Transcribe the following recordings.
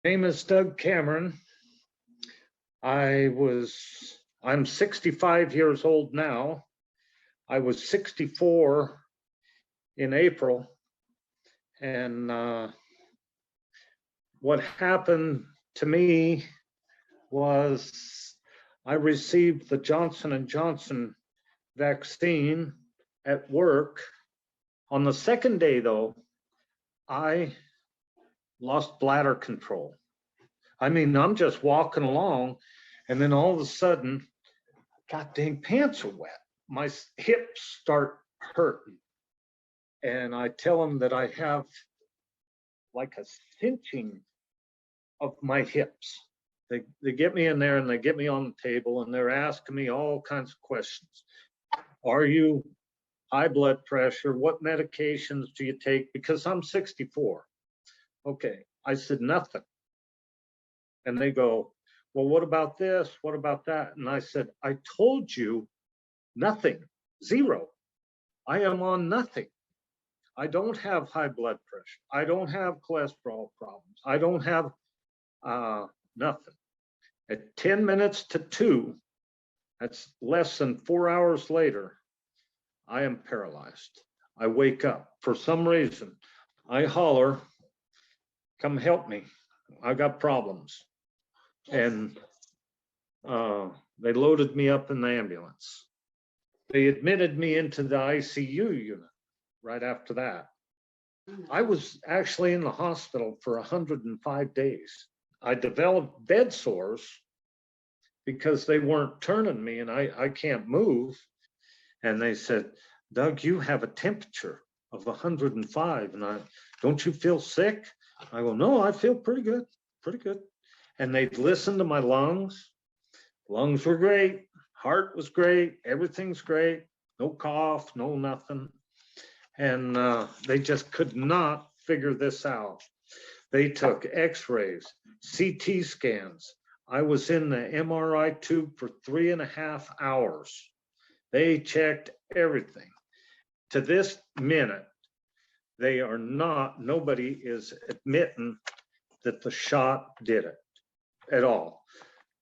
Name is Doug Cameron. I'm 65 years old now. I was 64 in April. And what happened to me was I received the Johnson & Johnson vaccine at work. On the second day, though, I lost bladder control. I mean, I'm just walking along, and then all of a sudden, God dang, pants are wet. My hips start hurting. And I tell them that I have like a cinching of my hips. They get me in there and they get me on the table and they're asking me all kinds of questions. Are you high blood pressure? What medications do you take? Because I'm 64. Okay, I said nothing. And they go, well, what about this? What about that? And I said, I told you nothing, zero. I am on nothing. I don't have high blood pressure. I don't have cholesterol problems. I don't have nothing. At 10 minutes to 2, that's less than 4 hours later, I am paralyzed. I wake up. For some reason, I holler, come help me. I got problems. And they loaded me up in the ambulance. They admitted me into the ICU unit right after that. I was actually in the hospital for 105 days. I developed bed sores because they weren't turning me and I can't move. And they said, Doug, you have a temperature of 105. And don't you feel sick? I go, no, I feel pretty good, pretty good. And they'd listened to my lungs. Lungs were great. Heart was great. Everything's great. No cough, no nothing. And they just could not figure this out. They took x-rays, CT scans. I was in the MRI tube for 3.5 hours. They checked everything. To this minute, they are not, nobody is admitting that the shot did it at all.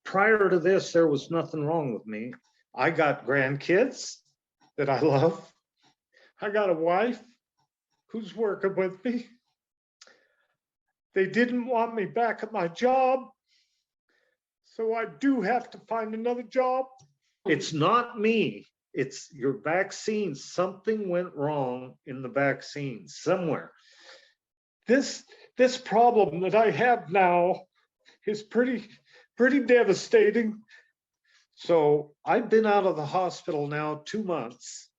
Prior to this, there was nothing wrong with me. I got grandkids that I love. I got a wife who's working with me. They didn't want me back at my job, so I do have to find another job. It's not me. It's your vaccine. Something went wrong in the vaccine somewhere. This problem that I have now is pretty devastating. So I've been out of the hospital now 2 months,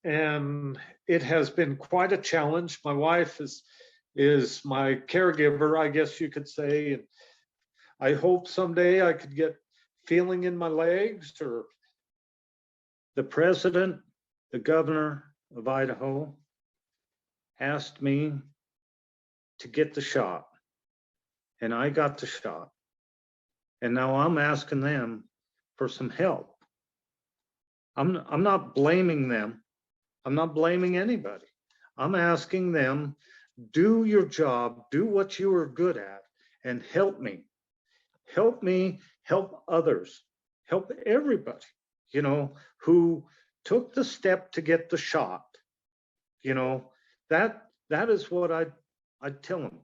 and it has been quite a challenge. My wife is my caregiver, I guess you could say. And I hope someday I could get feeling in my legs. Or the president, the governor of Idaho, asked me to get the shot, and I got the shot. And now I'm asking them for some help. I'm not blaming them. I'm not blaming anybody. I'm asking them, do your job, do what you are good at, and help me. Help me, help others, help everybody, you know, who took the step to get the shot. You know, that is what I'd tell them.